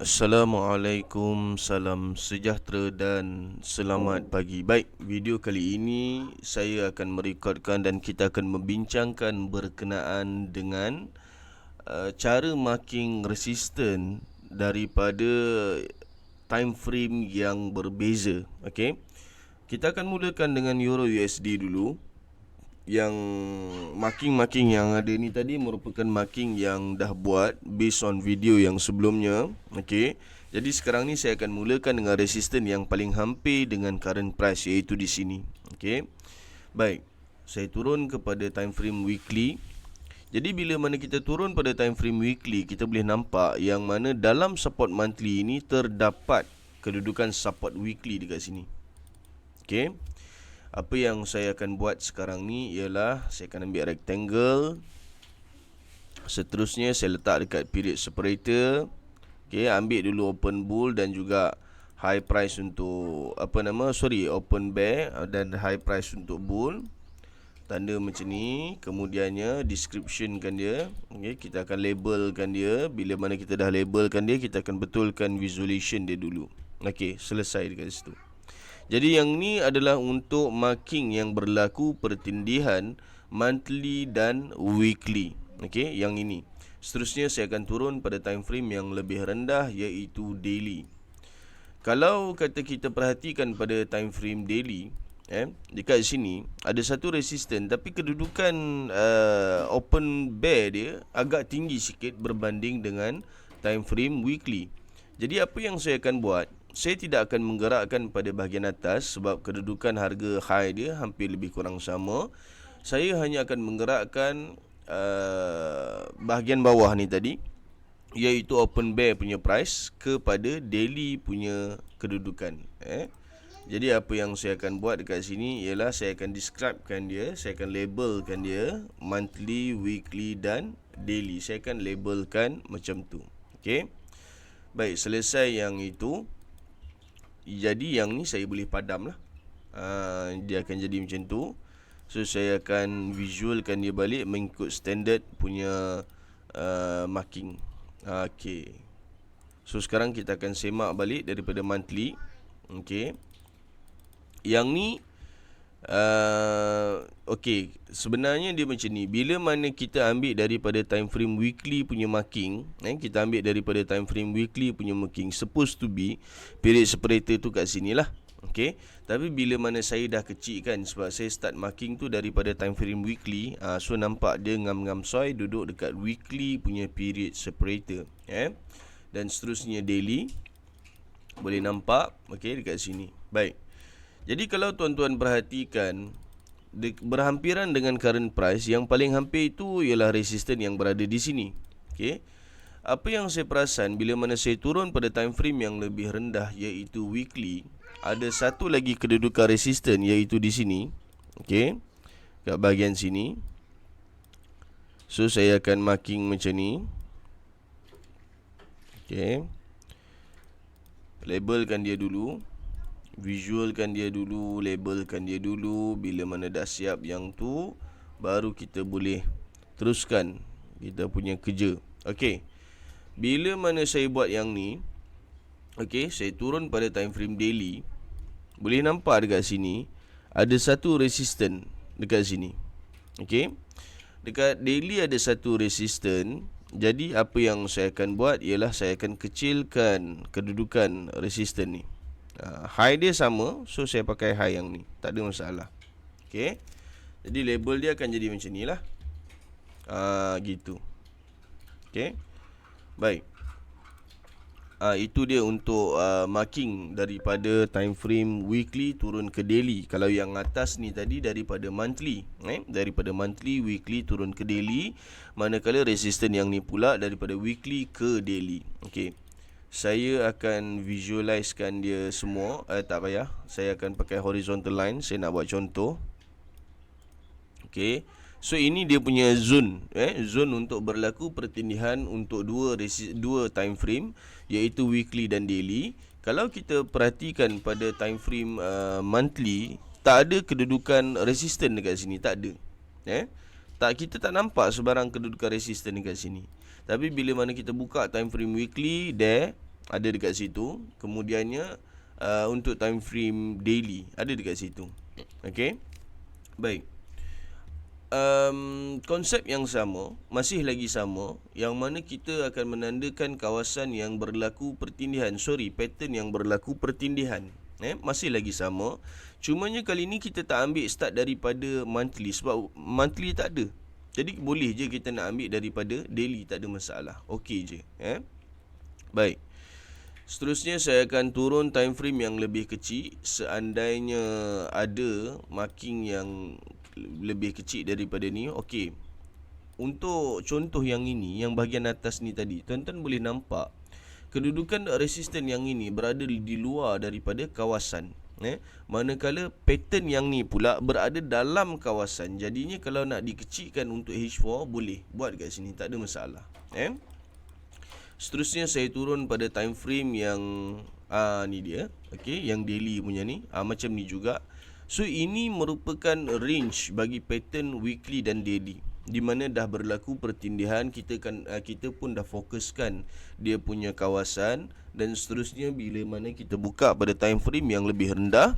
Assalamualaikum, salam sejahtera dan selamat pagi. Baik, video kali ini saya akan merekodkan dan kita akan membincangkan berkenaan dengan cara marking resisten daripada time frame yang berbeza. Okey. Kita akan mulakan dengan Euro USD dulu. Yang marking-marking yang ada ni tadi merupakan marking yang dah buat based on video yang sebelumnya. Okey. Jadi sekarang ni saya akan mulakan dengan resisten yang paling hampir dengan current price, iaitu di sini. Okey. Baik. Saya turun kepada time frame weekly. Jadi bila mana kita turun pada time frame weekly, kita boleh nampak yang mana dalam support monthly ini terdapat kedudukan support weekly dekat sini. Okey. Apa yang saya akan buat sekarang ni ialah saya akan ambil rectangle. Seterusnya saya letak dekat period separator. Okey, ambil dulu open bull dan juga high price untuk open bear dan high price untuk bull. Tanda macam ni, kemudiannya descriptionkan dia. Okey, kita akan labelkan dia. Bila mana kita dah labelkan dia, kita akan betulkan visualization dia dulu. Okey, selesai dekat situ. Jadi yang ni adalah untuk marking yang berlaku pertindihan monthly dan weekly. Okey, yang ini. Seterusnya saya akan turun pada time frame yang lebih rendah, iaitu daily. Kalau kata kita perhatikan pada time frame daily, dekat sini ada satu resisten, tapi kedudukan open bear dia agak tinggi sikit berbanding dengan time frame weekly. Jadi apa yang saya akan buat, saya tidak akan menggerakkan pada bahagian atas sebab kedudukan harga high dia hampir lebih kurang sama. Saya hanya akan menggerakkan bahagian bawah ni tadi, iaitu open bear punya price kepada daily punya kedudukan. Jadi apa yang saya akan buat dekat sini ialah saya akan describekan dia, saya akan labelkan dia monthly, weekly dan daily. Saya akan labelkan macam tu. Okey. Baik, selesai yang itu. Jadi yang ni saya boleh padam lah. Dia akan jadi macam tu. So saya akan visualkan dia balik mengikut standard punya marking. Okay. So sekarang kita akan semak balik daripada monthly. Okay. Yang ni okay, sebenarnya dia macam ni. Bila mana kita ambil daripada time frame weekly punya marking, kita ambil daripada time frame weekly punya marking, supposed to be period separator tu kat sini lah. Okay. Tapi bila mana saya dah kecilkan, sebab saya start marking tu daripada time frame weekly, so nampak dia ngam-ngam soy duduk dekat weekly punya period separator. Dan seterusnya daily, boleh nampak okay, dekat sini. Baik. Jadi kalau tuan-tuan perhatikan, berhampiran dengan current price, yang paling hampir itu ialah resisten yang berada di sini. Okey. Apa yang saya perasan bila mana saya turun pada time frame yang lebih rendah, iaitu weekly, ada satu lagi kedudukan resisten, iaitu di sini. Okey. Kat bahagian sini. So saya akan marking macam ni. Okey. Labelkan dia dulu. Visualkan dia dulu, labelkan dia dulu. Bila mana dah siap yang tu, baru kita boleh teruskan kita punya kerja. Okey. Bila mana saya buat yang ni, okey, saya turun pada time frame daily. Boleh nampak dekat sini ada satu resisten dekat sini. Okey. Dekat daily ada satu resisten. Jadi apa yang saya akan buat ialah saya akan kecilkan kedudukan resisten ni. High dia sama, so saya pakai high yang ni, tak ada masalah. Okay. Jadi label dia akan jadi macam ni lah. Gitu. Okay. Baik. Itu dia untuk marking daripada time frame weekly turun ke daily. Kalau yang atas ni tadi daripada monthly, daripada monthly, weekly turun ke daily. Manakala resisten yang ni pula daripada weekly ke daily. Okay. Saya akan visualizekan dia semua. Tak payah, saya akan pakai horizontal line. Saya nak buat contoh. Okay. So ini dia punya zone, zone untuk berlaku pertindihan untuk dua time frame, iaitu weekly dan daily. Kalau kita perhatikan pada time frame monthly, tak ada kedudukan resisten dekat sini, tak ada. Kita tak nampak sebarang kedudukan resisten dekat sini. Tapi bila mana kita buka time frame weekly, there ada dekat situ. Kemudiannya untuk time frame daily ada dekat situ. Okey. Baik. Konsep yang sama, masih lagi sama, yang mana kita akan menandakan kawasan yang berlaku pertindihan. Pattern yang berlaku pertindihan. Masih lagi sama. Cumanya kali ni kita tak ambil start daripada monthly, sebab monthly tak ada. Jadi boleh je kita nak ambil daripada daily, tak ada masalah. Okey je. Baik. Seterusnya saya akan turun time frame yang lebih kecil. Seandainya ada marking yang lebih kecil daripada ni. Okey. Untuk contoh yang ini, yang bahagian atas ni tadi, tuan-tuan boleh nampak kedudukan resisten yang ini berada di luar daripada kawasan. Manakala pattern yang ni pula berada dalam kawasan. Jadinya kalau nak dikecilkan untuk H4, boleh buat kat sini, tak ada masalah. Seterusnya saya turun pada time frame yang ni dia. Okey, yang daily punya ni. Macam ni juga. So ini merupakan range bagi pattern weekly dan daily, di mana dah berlaku pertindihan. Kita pun dah fokuskan dia punya kawasan. Dan seterusnya bila mana kita buka pada time frame yang lebih rendah,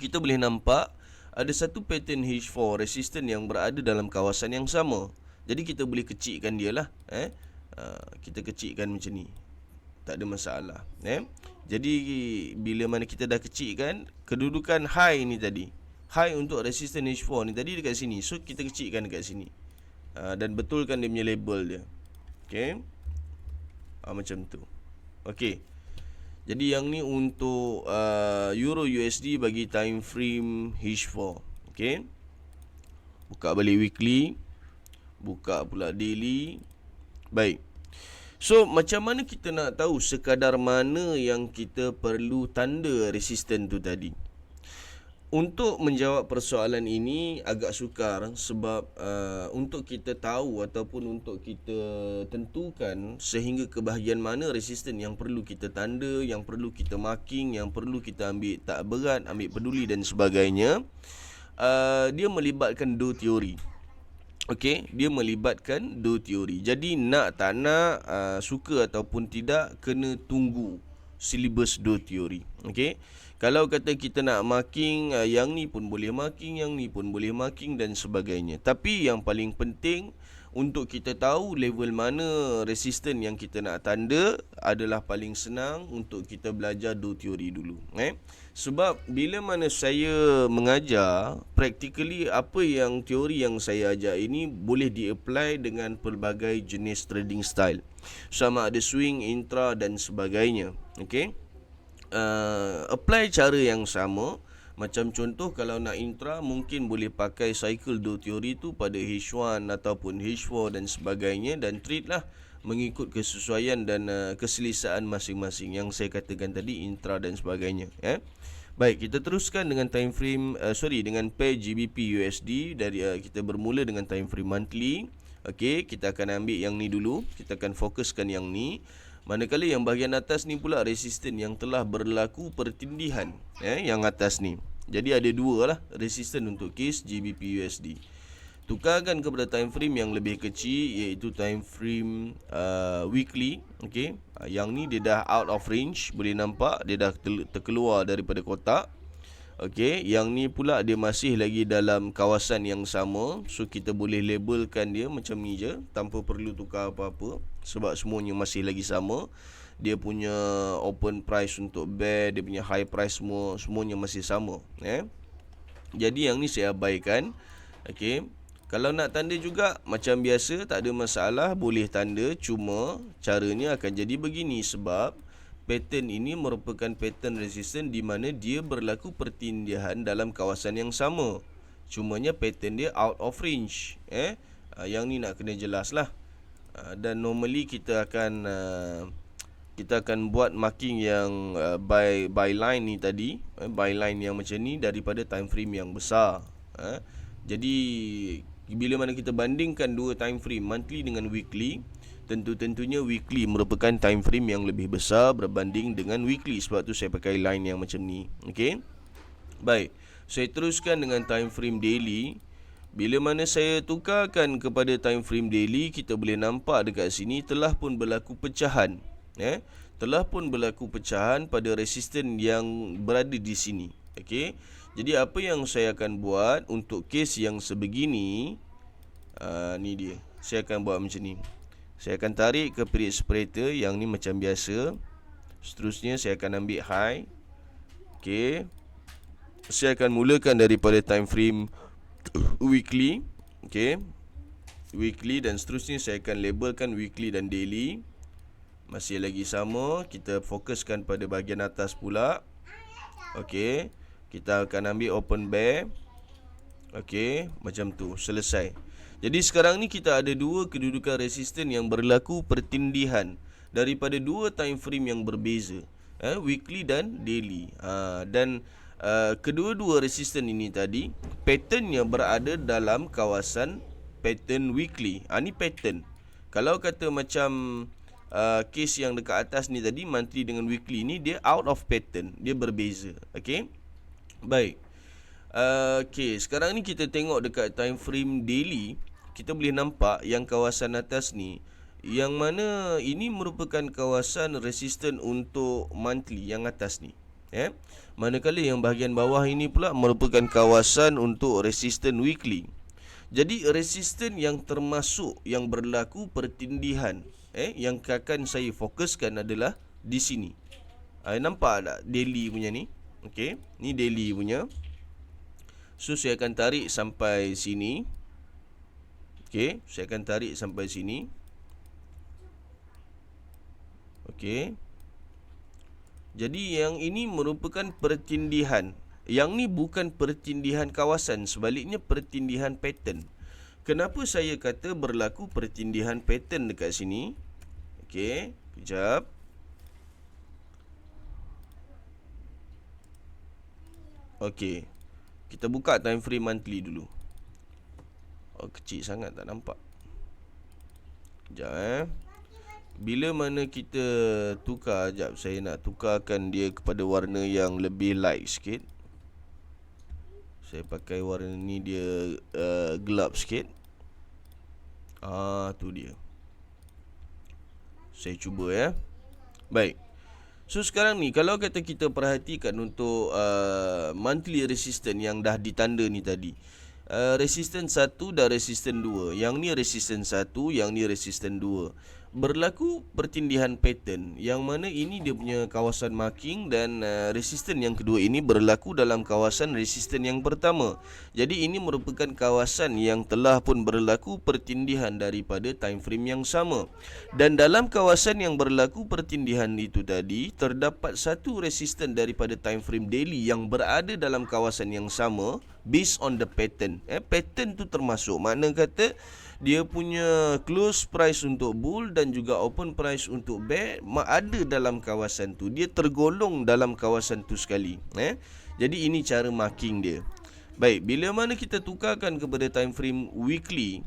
kita boleh nampak ada satu pattern H4 resistance yang berada dalam kawasan yang sama. Jadi kita boleh kecilkan dia lah. Kita kecilkan macam ni, tak ada masalah. Jadi bila mana kita dah kecilkan kedudukan high ni tadi, high untuk resistance H4 ni tadi dekat sini, so kita kecilkan dekat sini. Dan betulkan dia punya label dia. Okey. Macam tu. Okey. Jadi yang ni untuk Euro USD bagi time frame H4. Okey. Buka balik weekly, buka pula daily. Baik. So macam mana kita nak tahu sekadar mana yang kita perlu tanda resisten tu tadi? Untuk menjawab persoalan ini agak sukar, sebab untuk kita tahu ataupun untuk kita tentukan sehingga ke bahagian mana resisten yang perlu kita tanda, yang perlu kita marking, yang perlu kita ambil tak berat, ambil peduli dan sebagainya, dia melibatkan dua teori. Okey, dia melibatkan dua teori. Jadi nak tak nak, suka ataupun tidak, kena tunggu silibus dua teori. Okey. Kalau kata kita nak marking, yang ni pun boleh marking, yang ni pun boleh marking dan sebagainya. Tapi yang paling penting untuk kita tahu level mana resisten yang kita nak tanda adalah paling senang untuk kita belajar dua teori dulu. Sebab bila mana saya mengajar, practically apa yang teori yang saya ajar ini boleh di-apply dengan pelbagai jenis trading style. Sama ada swing, intra dan sebagainya. Okey. Apply cara yang sama. Macam contoh kalau nak intra, mungkin boleh pakai cycle dua teori tu pada H1 ataupun H4 dan sebagainya, dan trade lah mengikut kesesuaian dan keselesaan masing-masing yang saya katakan tadi, intra dan sebagainya. Baik, kita teruskan dengan time frame dengan pair GBP USD. Dari kita bermula dengan time frame monthly. Okey, kita akan ambil yang ni dulu. Kita akan fokuskan yang ni. Manakala yang bahagian atas ni pula resisten yang telah berlaku pertindihan, yang atas ni. Jadi ada dua lah resisten untuk case GBP USD. Tukarkan kepada time frame yang lebih kecil, iaitu time frame weekly. Okey. Yang ni dia dah out of range, boleh nampak dia dah terkeluar daripada kotak. Okey, yang ni pula dia masih lagi dalam kawasan yang sama. So kita boleh labelkan dia macam ni je, tanpa perlu tukar apa-apa, sebab semuanya masih lagi sama. Dia punya open price untuk bear, dia punya high price semuanya masih sama. Jadi yang ni saya abaikan. Okey. Kalau nak tanda juga macam biasa, tak ada masalah, boleh tanda. Cuma caranya akan jadi begini, sebab pattern ini merupakan pattern resisten di mana dia berlaku pertindihan dalam kawasan yang sama. Cumanya pattern dia out of range. Yang ni nak kena jelas lah. Dan normally kita akan buat marking yang by line ni tadi, by line yang macam ni daripada time frame yang besar. Jadi bila mana kita bandingkan dua time frame, monthly dengan weekly, tentunya weekly merupakan time frame yang lebih besar berbanding dengan weekly. Sebab tu saya pakai line yang macam ni. Okey. Baik, saya teruskan dengan time frame daily. Bila mana saya tukarkan kepada time frame daily, kita boleh nampak dekat sini telah pun berlaku pecahan. telah pun berlaku pecahan pada resisten yang berada di sini. Okey. Jadi apa yang saya akan buat untuk kes yang sebegini, ni dia. Saya akan buat macam ni. Saya akan tarik ke period separator yang ni macam biasa. Seterusnya saya akan ambil high. Okey. Saya akan mulakan daripada time frame weekly. Okey. Weekly dan seterusnya saya akan labelkan weekly dan daily. Masih lagi sama, kita fokuskan pada bahagian atas pula. Okey. Kita akan ambil open bear. Okey, macam tu, selesai. Jadi sekarang ni kita ada dua kedudukan resisten yang berlaku pertindihan daripada dua time frame yang berbeza, weekly dan daily. Dan kedua-dua resisten ini tadi patternnya berada dalam kawasan pattern weekly. Ni pattern. Kalau kata macam case yang dekat atas ni tadi, monthly dengan weekly ni, dia out of pattern, dia berbeza. Okey. Baik. Okey, sekarang ni kita tengok dekat time frame daily, kita boleh nampak yang kawasan atas ni, yang mana ini merupakan kawasan resisten untuk monthly yang atas ni. Manakala yang bahagian bawah ini pula merupakan kawasan untuk resisten weekly. Jadi resisten yang termasuk yang berlaku pertindihan, yang akan saya fokuskan adalah di sini. Nampak tak daily punya ni? Okey, ni daily punya. So saya akan tarik sampai sini. Okey, saya akan tarik sampai sini. Okey. Jadi yang ini merupakan pertindihan. Yang ni bukan pertindihan kawasan, sebaliknya pertindihan pattern. Kenapa saya kata berlaku pertindihan pattern dekat sini? Okey, kejap. Okey. Kita buka time frame monthly dulu. Kecil sangat tak nampak. Sekejap Bila mana kita tukar, sekejap saya nak tukarkan dia kepada warna yang lebih light sikit. Saya pakai warna ni, dia gelap sikit. Tu dia. Saya cuba Baik. So sekarang ni kalau kata kita perhatikan untuk monthly resistance yang dah ditanda ni tadi, resistance 1 dan resistance 2. Yang ni resistance 1, yang ni resistance 2. Berlaku pertindihan pattern, yang mana ini dia punya kawasan marking, dan resistance yang kedua ini berlaku dalam kawasan resistance yang pertama. Jadi ini merupakan kawasan yang telah pun berlaku pertindihan daripada time frame yang sama. Dan dalam kawasan yang berlaku pertindihan itu tadi, terdapat satu resistance daripada time frame daily yang berada dalam kawasan yang sama based on the pattern. Pattern tu termasuk, makna kata dia punya close price untuk bull dan juga open price untuk bear ada dalam kawasan tu. Dia tergolong dalam kawasan tu sekali. Jadi ini cara marking dia. Baik, bila mana kita tukarkan kepada time frame weekly.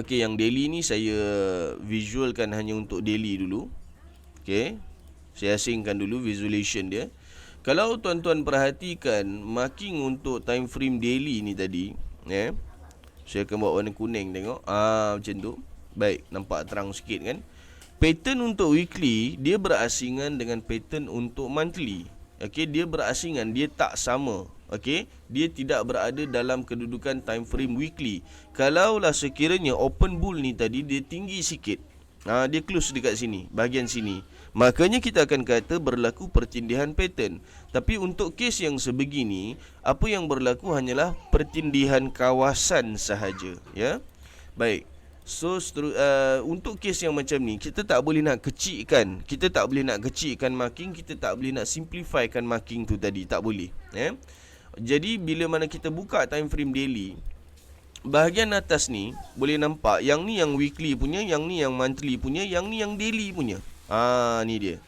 Okey, yang daily ni saya visualkan hanya untuk daily dulu. Okey, saya asingkan dulu visualization dia. Kalau tuan-tuan perhatikan marking untuk time frame daily ni tadi, saya akan buat warna kuning, tengok. Macam tu. Baik, nampak terang sikit kan. Pattern untuk weekly, dia berasingan dengan pattern untuk monthly. Okey, dia berasingan, dia tak sama. Okey, dia tidak berada dalam kedudukan time frame weekly. Kalaulah sekiranya open bull ni tadi dia tinggi sikit, dia close dekat sini, bahagian sini, makanya kita akan kata berlaku pertindihan pattern. Tapi untuk kes yang sebegini, apa yang berlaku hanyalah pertindihan kawasan sahaja. Baik. So untuk kes yang macam ni, kita tak boleh nak kecilkan. Kita tak boleh nak kecilkan marking, kita tak boleh nak simplifykan marking tu tadi, tak boleh. Jadi bila mana kita buka time frame daily, bahagian atas ni boleh nampak, yang ni yang weekly punya, yang ni yang monthly punya, yang ni yang daily punya. Ni dia.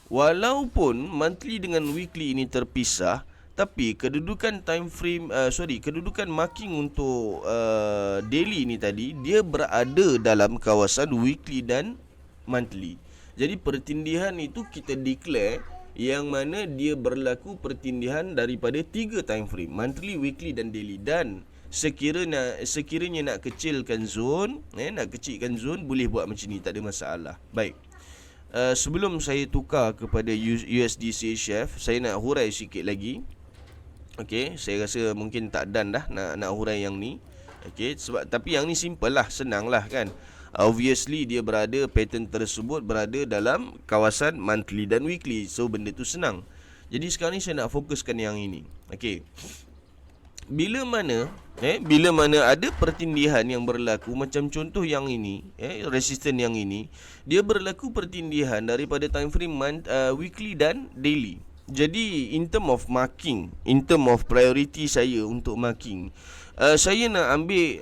Walaupun monthly dengan weekly ini terpisah, tapi kedudukan time frame kedudukan marking untuk daily ni tadi, dia berada dalam kawasan weekly dan monthly. Jadi pertindihan itu kita declare yang mana dia berlaku pertindihan daripada 3 time frame, monthly, weekly dan daily. Dan sekiranya nak kecilkan zone, nak kecilkan zone, boleh buat macam ni, tak ada masalah. Baik. Sebelum saya tukar kepada USD CHF, saya nak hurai sikit lagi. Okey, saya rasa mungkin tak done dah nak hurai yang ni. Okey, sebab tapi yang ni simple lah, senang lah kan. Obviously dia pattern tersebut berada dalam kawasan monthly dan weekly. So benda tu senang. Jadi sekarang ni saya nak fokuskan yang ini. Okey. Bila mana ada pertindihan yang berlaku, macam contoh yang ini, resisten yang ini, dia berlaku pertindihan daripada time frame weekly dan daily. Jadi in term of marking, in term of priority saya untuk marking, saya nak ambil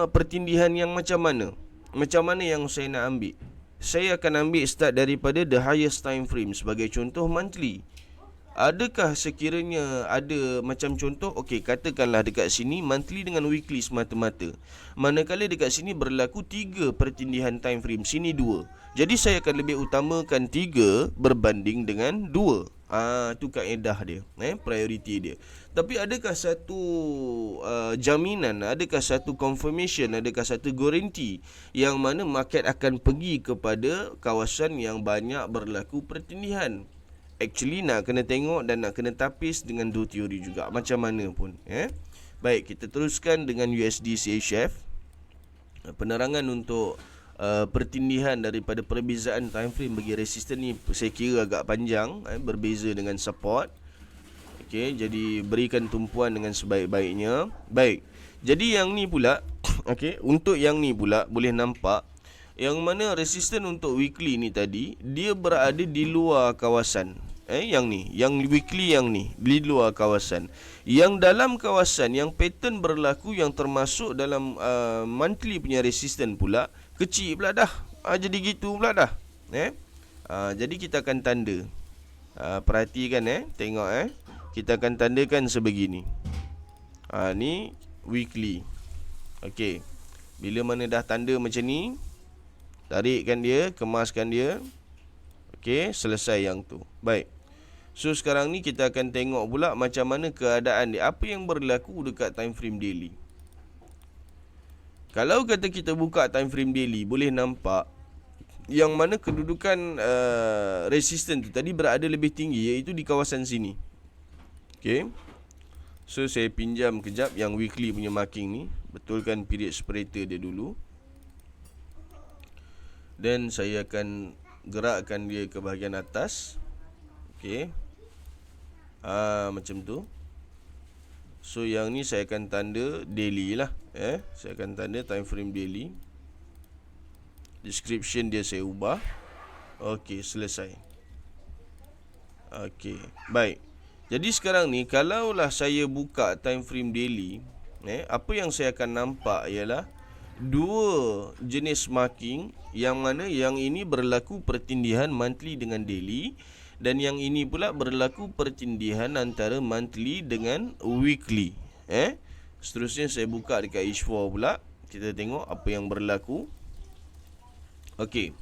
pertindihan yang macam mana? Macam mana yang saya nak ambil? Saya akan ambil start daripada the highest time frame, sebagai contoh monthly. Adakah sekiranya ada macam contoh, okey, katakanlah dekat sini monthly dengan weekly semata-mata. Manakala dekat sini berlaku 3 pertindihan time frame, sini 2. Jadi saya akan lebih utamakan 3 berbanding dengan 2. Tu kaedah dia, priority dia. Tapi adakah satu jaminan, adakah satu confirmation, adakah satu guarantee yang mana market akan pergi kepada kawasan yang banyak berlaku pertindihan? Actually nak kena tengok dan nak kena tapis dengan dua teori juga, macam mana pun. Baik, kita teruskan dengan USD CHF. Penerangan untuk pertindihan daripada perbezaan time frame bagi resisten ni saya kira agak panjang, berbeza dengan support. Okey, jadi berikan tumpuan dengan sebaik-baiknya. Baik. Jadi yang ni pula, okey, untuk yang ni pula boleh nampak yang mana resisten untuk weekly ni tadi dia berada di luar kawasan. Yang ni, yang weekly yang ni di luar kawasan. Yang dalam kawasan yang pattern berlaku yang termasuk dalam monthly punya resisten pula kecil pula dah. Jadi gitu pula dah. Jadi kita akan tanda. Perhatikan tengok kita akan tandakan sebegini. Ni weekly. Okey. Bila mana dah tanda macam ni, tarikkan dia, kemaskan dia. Okey, selesai yang tu. Baik. So sekarang ni kita akan tengok pula macam mana keadaan dia, apa yang berlaku dekat time frame daily. Kalau kata kita buka time frame daily, boleh nampak yang mana kedudukan resisten tu tadi berada lebih tinggi, iaitu di kawasan sini. Okey. So saya pinjam kejap yang weekly punya marking ni, betulkan period separator dia dulu. Dan saya akan gerakkan dia ke bahagian atas. Okey. Macam tu. So yang ni saya akan tanda daily lah. Saya akan tanda time frame daily. Description dia saya ubah. Okey, selesai. Okey, baik. Jadi sekarang ni kalaulah saya buka time frame daily, apa yang saya akan nampak ialah dua jenis marking, yang mana yang ini berlaku pertindihan monthly dengan daily, dan yang ini pula berlaku pertindihan antara monthly dengan weekly. Seterusnya saya buka dekat H4 pula, kita tengok apa yang berlaku. Okey.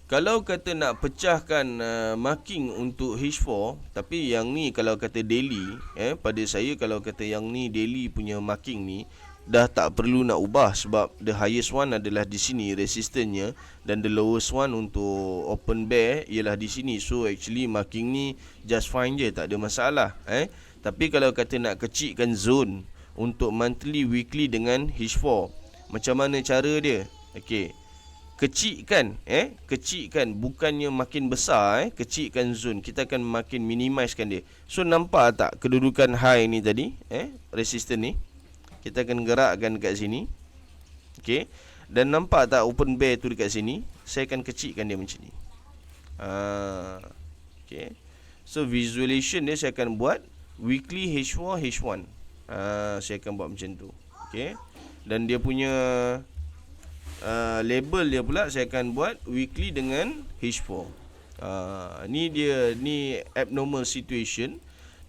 Kalau kata nak pecahkan marking untuk H4, tapi yang ni kalau kata daily, pada saya kalau kata yang ni daily punya marking ni dah tak perlu nak ubah, sebab the highest one adalah di sini resistennya, dan the lowest one untuk open bear ialah di sini. So actually marking ni just fine je, tak ada masalah. Tapi kalau kata nak kecilkan zone untuk monthly, weekly dengan H4, macam mana cara dia? Okey. Kecilkan, kecilkan, bukannya makin besar, kecilkan zone. Kita akan makin minimizekan dia. So nampak tak kedudukan high ni tadi, resisten ni? Kita akan gerakkan dekat sini. Okey. Dan nampak tak open bear tu dekat sini? Saya akan kecilkan dia macam ni. Okey. So visualization dia saya akan buat weekly H4 H1. Saya akan buat macam tu. Okey. Dan dia punya label dia pula saya akan buat weekly dengan H4. Ni abnormal situation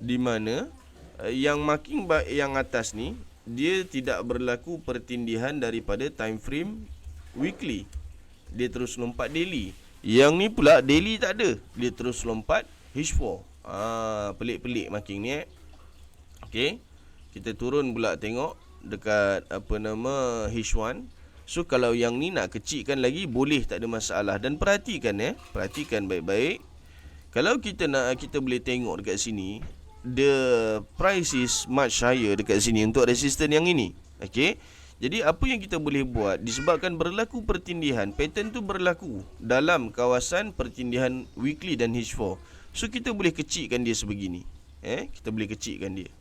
di mana yang marking yang atas ni dia tidak berlaku pertindihan daripada time frame weekly. Dia terus lompat daily. Yang ni pula daily tak ada, dia terus lompat H4. Pelik-pelik marking ni. Okey. Kita turun pula tengok dekat apa nama H1. So kalau yang ni nak kecilkan lagi boleh, tak ada masalah. Dan perhatikan perhatikan baik-baik. Kalau kita boleh tengok dekat sini, the price is much higher dekat sini untuk resisten yang ini. Okey. Jadi apa yang kita boleh buat, disebabkan berlaku pertindihan, pattern tu berlaku dalam kawasan pertindihan weekly dan H4. So kita boleh kecilkan dia sebegini. Kita boleh kecilkan dia.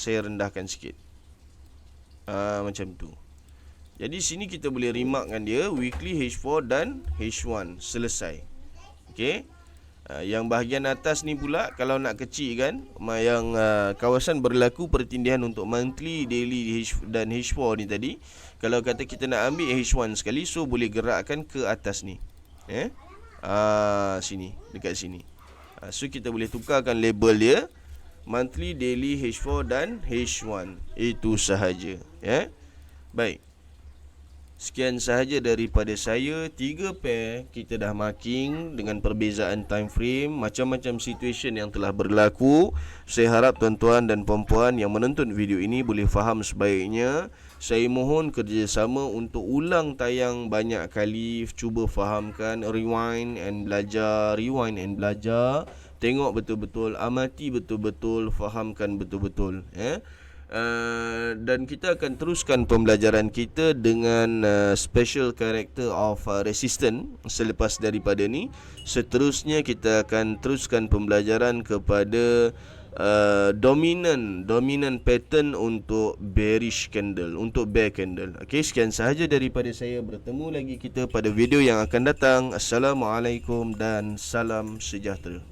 Saya rendahkan sikit. Macam tu. Jadi sini kita boleh remarkkan dia weekly, H4 dan H1. Selesai. Okey. Yang bahagian atas ni pula, kalau nak kecilkan, yang kawasan berlaku pertindihan untuk monthly, daily dan H4 ni tadi, kalau kata kita nak ambil H1 sekali, so boleh gerakkan ke atas ni. Sini, dekat sini. So kita boleh tukarkan label dia, monthly, daily, H4 dan H1. Itu sahaja. Baik. Sekian sahaja daripada saya. 3 pair kita dah marking dengan perbezaan time frame, macam-macam situation yang telah berlaku. Saya harap tuan-tuan dan puan-puan yang menonton video ini boleh faham sebaiknya. Saya mohon kerjasama untuk ulang tayang banyak kali, cuba fahamkan, rewind and belajar. Tengok betul-betul, amati betul-betul, fahamkan betul-betul. Dan kita akan teruskan pembelajaran kita dengan special character of resistance. Selepas daripada ni, seterusnya kita akan teruskan pembelajaran kepada dominant pattern untuk bearish candle, untuk bear candle. Okey, sekian sahaja daripada saya. Bertemu lagi kita pada video yang akan datang. Assalamualaikum dan salam sejahtera.